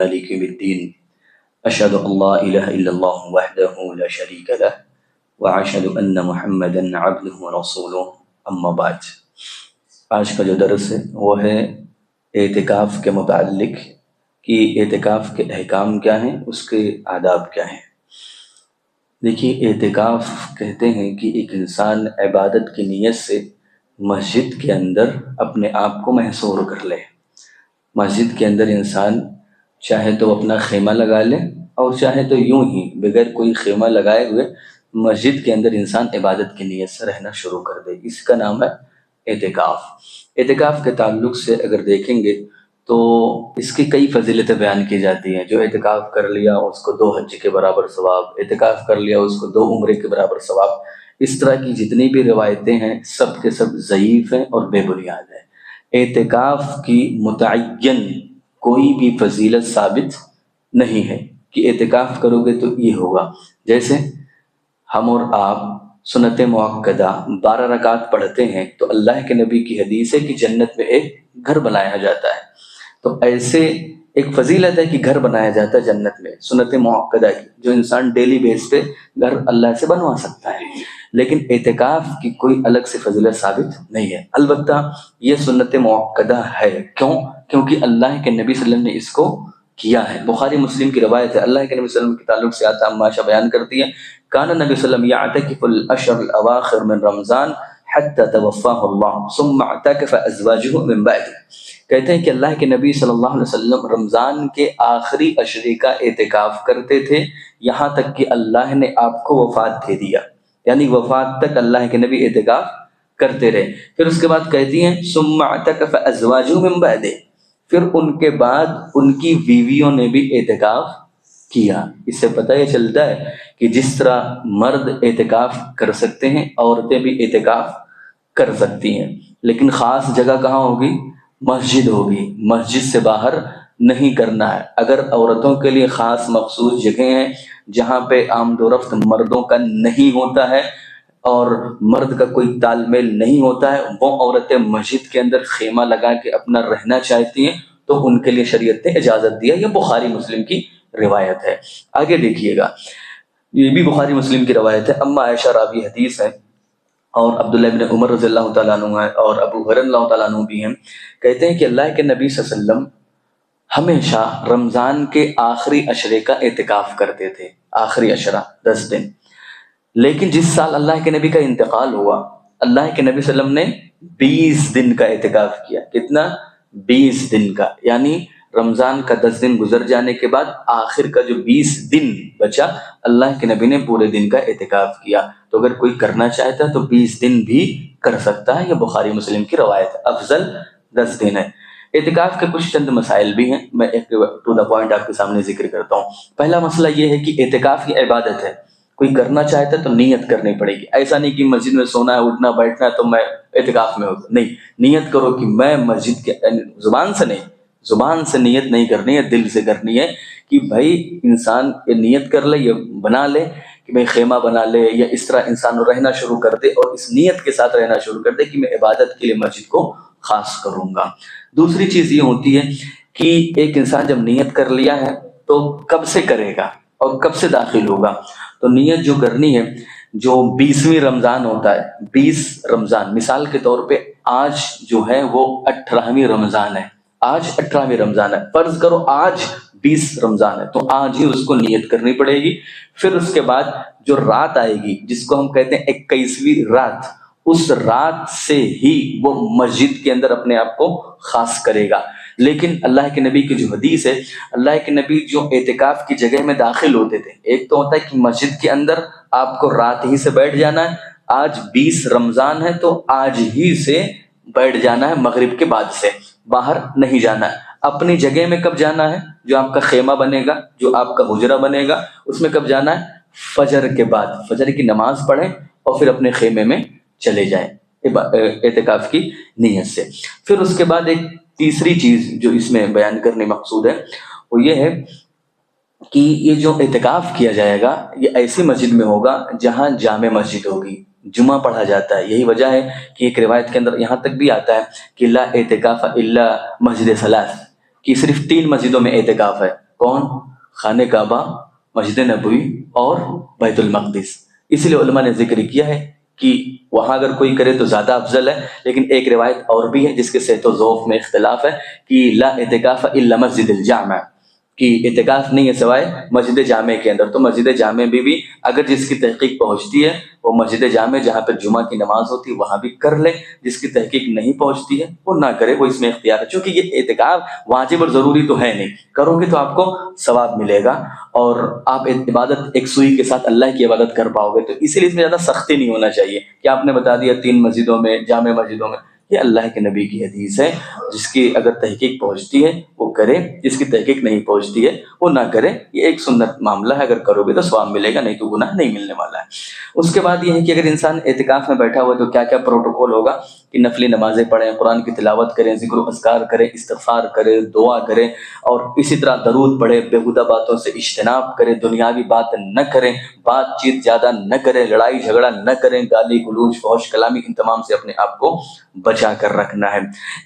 مالك يوم الدين أشهد أن لا إله إلا الله وحده لا شريك له وأشهد أن محمدا عبده ورسوله أما بعد۔ آج کا جو درس ہے وہ ہے اعتکاف کے متعلق کہ اعتکاف کے احکام کیا ہیں، اس کے آداب کیا ہیں۔ دیکھیے، اعتکاف کہتے ہیں کہ ایک انسان عبادت کی نیت سے مسجد کے اندر اپنے آپ کو محصور کر لے۔ مسجد کے اندر انسان چاہے تو اپنا خیمہ لگا لے اور چاہے تو یوں ہی بغیر کوئی خیمہ لگائے ہوئے مسجد کے اندر انسان عبادت کی نیت سے رہنا شروع کر دے۔ اس کا نام ہے اعتکاف۔ اعتکاف کے تعلق سے اگر دیکھیں گے تو اس کی کئی فضیلتیں بیان کی جاتی ہیں۔ جو اعتکاف کر لیا اس کو 2 حج کے برابر ثواب، اعتکاف کر لیا اس کو 2 عمرے کے برابر ثواب۔ اس طرح کی جتنی بھی روایتیں ہیں سب کے سب ضعیف ہیں اور بے بنیاد ہیں۔ اعتکاف کی متعین کوئی بھی فضیلت ثابت نہیں ہے کہ اعتکاف کرو گے تو یہ ہوگا۔ جیسے ہم اور آپ سنت مؤکدہ 12 رکعت پڑھتے ہیں تو اللہ کے نبی کی حدیث ہے کہ جنت میں ایک گھر بنایا جاتا ہے، تو ایسے ایک فضیلت ہے کہ گھر بنایا جاتا ہے جنت میں سنت مؤکدہ کی، جو انسان ڈیلی بیس پہ گھر اللہ سے بنوا سکتا ہے۔ لیکن اعتکاف کی کوئی الگ سے فضیلت ثابت نہیں ہے، البتہ یہ سنت مؤکدہ ہے۔ کیونکہ اللہ کے نبی صلی اللہ علیہ وسلم نے اس کو کیا ہے۔ بخاری مسلم کی روایت ہے، اللہ کے نبی صلی اللہ علیہ وسلم کے تعلق سے آتا عمہ عائشہ بیان کرتی ہے، کان نبی صلی اللہ علیہ وسلم یعتکف الاشهر الاواخر من رمضان حتی توفاہ اللہ ثم اعتکف ازواجہ من بعد۔ کہتے ہیں کہ اللہ کے نبی صلی اللہ علیہ وسلم رمضان کے آخری عشرے کا اعتکاف کرتے تھے یہاں تک کہ اللہ نے آپ کو وفات دے دیا، یعنی وفات تک اللہ کے نبی اعتکاف کرتے رہے۔ پھر اس کے بعد کہتی ہیں ثم اعتکف ازواجہ من بعد، پھر ان کے بعد ان کی بیویوں نے بھی اعتکاف کیا۔ اس سے پتہ یہ چلتا ہے کہ جس طرح مرد اعتکاف کر سکتے ہیں عورتیں بھی اعتکاف کر سکتی ہیں، لیکن خاص جگہ کہاں ہوگی؟ مسجد ہوگی، مسجد سے باہر نہیں کرنا ہے۔ اگر عورتوں کے لیے خاص مخصوص جگہیں ہیں جہاں پہ آمد و رفت مردوں کا نہیں ہوتا ہے اور مرد کا کوئی تال میل نہیں ہوتا ہے، وہ عورتیں مسجد کے اندر خیمہ لگا کے اپنا رہنا چاہتی ہیں تو ان کے لیے شریعت نے اجازت دیا۔ یہ بخاری مسلم کی روایت ہے۔ آگے دیکھیے گا، یہ بھی بخاری مسلم کی روایت ہے، اما عائشہ راوی حدیث ہے اور عبداللہ ابن عمر رضی اللہ تعالیٰ عنہ ہے اور ابو ہریرہ رضی اللہ تعالیٰ عنہ بھی ہیں۔ کہتے ہیں کہ اللہ کے نبی صلی اللہ علیہ وسلم ہمیشہ رمضان کے آخری عشرے کا اعتکاف کرتے تھے، آخری عشرہ 10 دن۔ لیکن جس سال اللہ کے نبی کا انتقال ہوا، اللہ کے نبی صلی اللہ علیہ وسلم نے 20 دن کا اعتکاف کیا۔ کتنا؟ 20 دن کا، یعنی رمضان کا 10 دن گزر جانے کے بعد آخر کا جو 20 دن بچا اللہ کے نبی نے پورے دن کا اعتکاف کیا۔ تو اگر کوئی کرنا چاہتا ہے تو 20 دن بھی کر سکتا ہے، یہ بخاری مسلم کی روایت ہے۔ افضل 10 دن ہے۔ اعتکاف کے کچھ چند مسائل بھی ہیں، میں ایک ٹو دا پوائنٹ آپ کے سامنے ذکر کرتا ہوں۔ پہلا مسئلہ یہ ہے کہ اعتکاف کی عبادت ہے، کوئی کرنا چاہتا ہے تو نیت کرنی پڑے گی۔ ایسا نہیں کہ مسجد میں سونا ہے اٹھنا بیٹھنا ہے تو میں اعتکاف میں ہوتا، نہیں، نیت کرو کہ میں مسجد کے، زبان سے نہیں، زبان سے نیت نہیں کرنی ہے، دل سے کرنی ہے کہ بھائی انسان یہ نیت کر لے، یہ بنا لے کہ میں خیمہ بنا لے، یا اس طرح انسان رہنا شروع کر دے اور اس نیت کے ساتھ رہنا شروع کر دے کہ میں عبادت کے لیے مسجد کو خاص کروں گا۔ دوسری چیز یہ ہوتی ہے کہ ایک انسان جب نیت کر لیا ہے تو کب سے کرے گا اور کب سے داخل ہوگا؟ تو نیت جو کرنی ہے، جو 20ویں رمضان ہوتا ہے، 20 رمضان، مثال کے طور پہ آج جو ہے وہ 18ویں رمضان ہے، آج 18ویں رمضان ہے، فرض کرو آج 20 رمضان ہے تو آج ہی اس کو نیت کرنی پڑے گی۔ پھر اس کے بعد جو رات آئے گی جس کو ہم کہتے ہیں 21ویں رات، اس رات سے ہی وہ مسجد کے اندر اپنے آپ کو خاص کرے گا۔ لیکن اللہ کے نبی کی جو حدیث ہے، اللہ کے نبی جو اعتکاف کی جگہ میں داخل ہوتے تھے، ایک تو ہوتا ہے کہ مسجد کے اندر آپ کو رات ہی سے بیٹھ جانا ہے، آج 20 رمضان ہے تو آج ہی سے بیٹھ جانا ہے، مغرب کے بعد سے باہر نہیں جانا ہے۔ اپنی جگہ میں کب جانا ہے؟ جو آپ کا خیمہ بنے گا، جو آپ کا حجرہ بنے گا، اس میں کب جانا ہے؟ فجر کے بعد، فجر کی نماز پڑھیں اور پھر اپنے خیمے میں چلے جائیں اعتکاف کی نیت سے۔ پھر اس کے بعد ایک تیسری چیز جو اس میں بیان کرنے مقصود ہے وہ یہ ہے کہ یہ جو اعتکاف کیا جائے گا یہ ایسی مسجد میں ہوگا جہاں جامع مسجد ہوگی، جمعہ پڑھا جاتا ہے۔ یہی وجہ ہے کہ ایک روایت کے اندر یہاں تک بھی آتا ہے کہ لا اعتکاف الا مسجد ثلاث، کہ صرف 3 مسجدوں میں اعتکاف ہے، کون؟ خانہ کعبہ، مسجد نبوی اور بیت المقدس۔ اسی لیے علماء نے ذکر کیا ہے کہ وہاں اگر کوئی کرے تو زیادہ افضل ہے، لیکن ایک روایت اور بھی ہے جس کے صحت و ضعف میں اختلاف ہے کہ لا اعتکاف الا مسجد الجامع، کہ اعتکاف نہیں ہے سوائے مسجد جامع کے اندر۔ تو مسجد جامع بھی اگر جس کی تحقیق پہنچتی ہے وہ مسجد جامع جہاں پہ جمعہ کی نماز ہوتی ہے وہاں بھی کر لے، جس کی تحقیق نہیں پہنچتی ہے وہ نہ کرے، وہ اس میں اختیار ہے، چونکہ یہ اعتکاف واجب اور ضروری تو ہے نہیں، کرو گے تو آپ کو ثواب ملے گا اور آپ عبادت ایک سوئی کے ساتھ اللہ کی عبادت کر پاؤ گے۔ تو اسی لیے اس میں زیادہ سختی نہیں ہونا چاہیے کہ آپ نے بتا دیا 3 مسجدوں میں، جامع مسجدوں میں۔ یہ اللہ کے نبی کی حدیث ہے، جس کی اگر تحقیق پہنچتی ہے وہ کرے، جس کی تحقیق نہیں پہنچتی ہے وہ نہ کرے۔ یہ ایک سنت معاملہ ہے، اگر کرو گے تو ثواب ملے گا، نہیں تو گناہ نہیں ملنے والا ہے۔ اس کے بعد یہ ہے کہ اگر انسان اعتکاف میں بیٹھا ہوا ہے تو کیا کیا پروٹوکول ہوگا کہ نفلی نمازیں پڑھیں، قرآن کی تلاوت کریں، ذکر و اذکار کریں، استغفار کریں، دعا کریں، اور اسی طرح درود پڑھیں، بیہودہ باتوں سے اجتناب کریں، دنیاوی بات نہ کریں، بات چیت زیادہ نہ کریں، لڑائی جھگڑا نہ کریں، گالی گلوچ فحش کلامی، ان تمام سے اپنے آپ کو بچا کر رکھنا ہے۔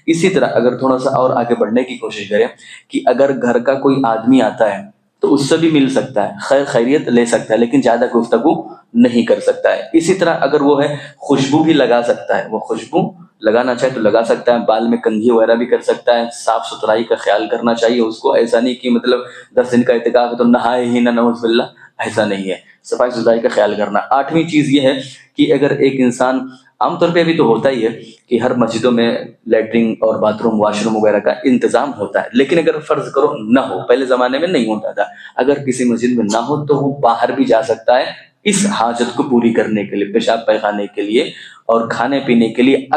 اسی طرح اگر تھوڑا سا اور آگے بڑھنے کی کوشش کریں کہ اگر گھر کا کوئی آدمی آتا ہے تو اس سے بھی مل سکتا ہے، خیر خیریت لے سکتا ہے، لیکن زیادہ گفتگو نہیں کر سکتا ہے۔ اسی طرح اگر وہ ہے خوشبو بھی لگا سکتا ہے، وہ خوشبو لگانا چاہے تو لگا سکتا ہے، بال میں کنگھی وغیرہ بھی کر سکتا ہے، صاف ستھرائی کا خیال کرنا چاہیے اس کو۔ ایسا نہیں کہ مطلب 10 دن کا اعتکاف ہے تو نہائے ہی نہ، نعوذ باللہ، ایسا نہیں ہے، صفائی ستھرائی کا خیال کرنا۔ 8ویں چیز یہ ہے کہ اگر ایک انسان، عام طور پہ ابھی تو ہوتا ہی ہے کہ ہر مسجدوں میں لیٹرنگ اور باتھ روم، واش روم وغیرہ کا انتظام ہوتا ہے، لیکن اگر فرض کرو نہ ہو، پہلے زمانے میں نہیں ہوتا تھا، اگر کسی مسجد میں نہ ہو تو وہ باہر بھی جا سکتا ہے اس حاجت کو پوری کرنے کے لیے، پیشاب پیخانے کے لیے اور کھانے پینے کے لیے،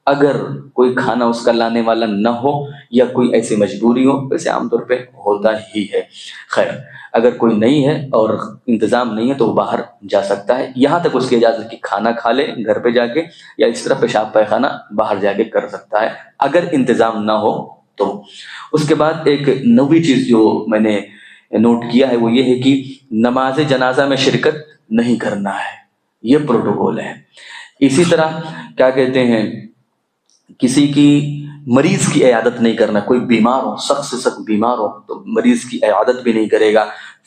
اگر کوئی کھانا اس کا لانے والا نہ ہو یا کوئی ایسی مجبوری ہو، ویسے عام طور پہ ہوتا ہی ہے۔ خیر، اگر کوئی نہیں ہے اور انتظام نہیں ہے تو وہ باہر جا سکتا ہے، یہاں تک اس کی اجازت کہ کھانا کھا لے گھر پہ جا کے، یا اس طرح پیشاب پیخانہ باہر جا کے کر سکتا ہے اگر انتظام نہ ہو تو۔ اس کے بعد ایک نویں چیز جو میں نے نوٹ کیا ہے وہ یہ ہے کہ نماز جنازہ میں شرکت نہیں کرنا ہے، یہ پروٹوکول ہے۔ اسی طرح کیا کہتے ہیں، کسی کی مریض کی عیادت نہیں کرنا، کوئی بیمار ہو، سخت سے سخت بیمار ہو تو مریض کی عیادت بھی نہیں کرے گا،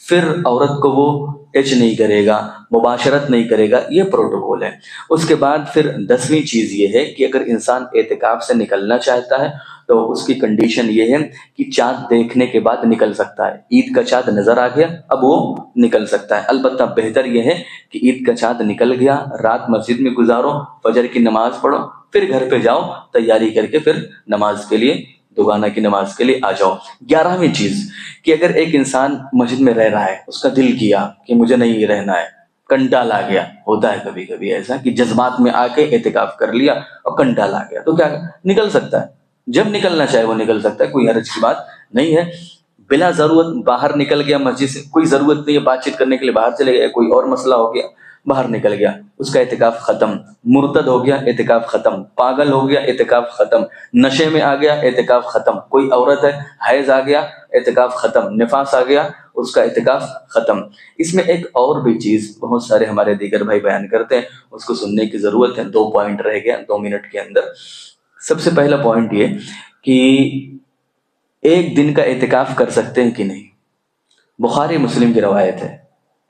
پھر عورت کو وہ ٹچ نہیں کرے گا، مباشرت نہیں کرے گا، یہ پروٹوکول ہے۔ اس کے بعد پھر 10ویں چیز یہ ہے کہ اگر انسان اعتکاف سے نکلنا چاہتا ہے تو اس کی کنڈیشن یہ ہے کہ چاند دیکھنے کے بعد نکل سکتا ہے، عید کا چاند نظر آ گیا اب وہ نکل سکتا ہے۔ البتہ بہتر یہ ہے کہ عید کا چاند نکل گیا، رات مسجد میں گزارو، فجر کی نماز پڑھو، پھر گھر پہ جاؤ تیاری کر کے، پھر نماز کے لیے، دوگانہ کی نماز کے لیے آ جاؤ۔ 11ویں چیز کہ اگر ایک انسان مسجد میں رہ رہا ہے، اس کا دل کیا کہ مجھے نہیں رہنا ہے، کنٹال آ گیا، ہوتا ہے کبھی کبھی ایسا کہ جذبات میں آ کے اعتکاف کر لیا اور کنٹال آ گیا، تو کیا نکل سکتا ہے، جب نکلنا چاہے وہ نکل سکتا ہے، کوئی حرج کی بات نہیں ہے۔ بلا ضرورت باہر نکل گیا مسجد سے، کوئی ضرورت نہیں ہے بات چیت کرنے کے لیے، باہر چلے گئے، کوئی اور مسئلہ ہو گیا، باہر نکل گیا، اس کا اعتکاف ختم۔ مرتد ہو گیا، اعتکاف ختم۔ پاگل ہو گیا، اعتکاف ختم۔ نشے میں آ گیا، اعتکاف ختم۔ کوئی عورت ہے، حیض آ گیا، اعتکاف ختم۔ نفاس آ گیا، اس کا اعتکاف ختم۔ اس میں ایک اور بھی چیز بہت سارے ہمارے دیگر بھائی بیان کرتے ہیں، اس کو سننے کی ضرورت ہے، 2 پوائنٹ رہ گیا 2 منٹ کے اندر۔ سب سے پہلا پوائنٹ یہ کہ ایک دن کا اعتکاف کر سکتے ہیں کہ نہیں۔ بخاری مسلم کی روایت ہے،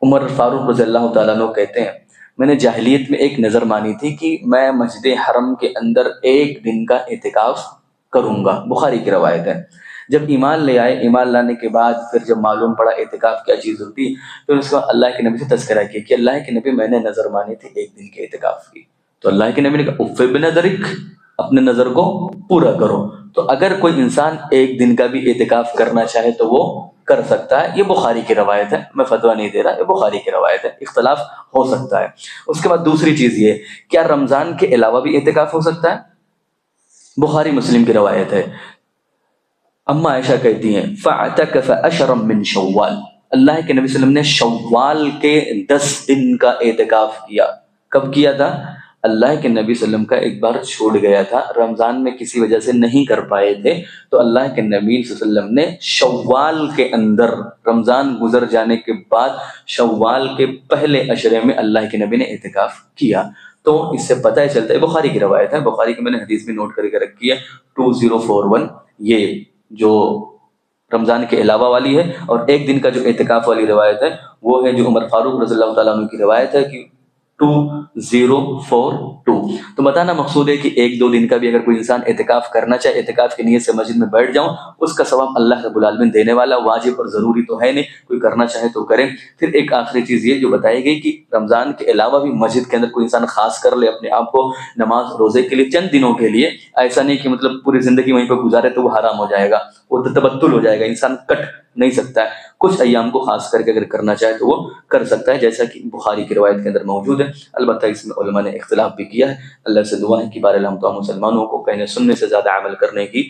عمر فاروق رضی اللہ تعالیٰ عنہ کہتے ہیں، میں نے جاہلیت میں ایک نظر مانی تھی کہ میں مسجد حرم کے اندر ایک دن کا اعتکاف کروں گا۔ بخاری کی روایت ہے۔ جب ایمان لے آئے، ایمان لانے کے بعد پھر جب معلوم پڑا اعتکاف کیا چیز ہوتی، پھر اس کو اللہ کے نبی سے تذکرہ کیا کہ اللہ کے نبی میں نے نظر مانی تھی ایک دن کے اعتکاف کی، تو اللہ کے نبی نے کہا اف بنظرک، اپنے نظر کو پورا کرو۔ تو اگر کوئی انسان ایک دن کا بھی اعتکاف کرنا چاہے تو وہ کر سکتا ہے، یہ بخاری کی روایت ہے، میں فتویٰ نہیں دے رہا، یہ بخاری کی روایت ہے، اختلاف ہو سکتا ہے۔ اس کے بعد دوسری چیز یہ، کیا رمضان کے علاوہ بھی اعتکاف ہو سکتا ہے؟ بخاری مسلم کی روایت ہے، اما عائشہ کہتی ہیں فَاعْتَكَفَ أَشْرًا مِّن شوال، اللہ کے نبی صلی اللہ علیہ وسلم نے شوال کے 10 دن کا اعتکاف کیا۔ کب کیا تھا؟ اللہ کے نبی صلی اللہ علیہ وسلم کا ایک بار چھوٹ گیا تھا، رمضان میں کسی وجہ سے نہیں کر پائے تھے، تو اللہ کے نبی صلی اللہ علیہ وسلم نے شوال کے اندر، رمضان گزر جانے کے بعد شوال کے پہلے عشرے میں اللہ کے نبی نے اعتکاف کیا۔ تو اس سے پتہ چلتا ہے، بخاری کی روایت ہے، بخاری کی میں نے حدیث بھی نوٹ کر کے رکھی ہے 2041، یہ جو رمضان کے علاوہ والی ہے، اور ایک دن کا جو اعتکاف والی روایت ہے وہ ہے جو عمر فاروق رضی اللہ تعالیٰ عنہ کی روایت ہے کہ 2042۔ تو بتانا مقصود ہے کہ ایک دو دن کا بھی اگر کوئی انسان اعتکاف کرنا چاہے، اعتکاف کی نیت سے مسجد میں بیٹھ جاؤں، اس کا ثواب اللہ رب العالمین دینے والا، واجب اور ضروری تو ہے نہیں، کوئی کرنا چاہے تو کریں۔ پھر ایک آخری چیز یہ جو بتائی گئی کہ رمضان کے علاوہ بھی مسجد کے اندر کوئی انسان خاص کر لے اپنے آپ کو نماز روزے کے لیے چند دنوں کے لیے، ایسا نہیں کہ مطلب پوری زندگی وہیں پہ گزارے تو وہ حرام ہو جائے گا، وہ تبتل ہو جائے گا، انسان کٹ نہیں سکتا ہے۔ کچھ ایام کو خاص کر کے اگر کرنا چاہے تو وہ کر سکتا ہے، جیسا کہ بخاری کی روایت کے اندر موجود ہے۔ البتہ اس میں علماء نے اختلاف بھی کیا ہے۔ اللہ سے دعا ہے کہ بہرحال ہم تو مسلمانوں کو کہنے سننے سے زیادہ عمل کرنے کی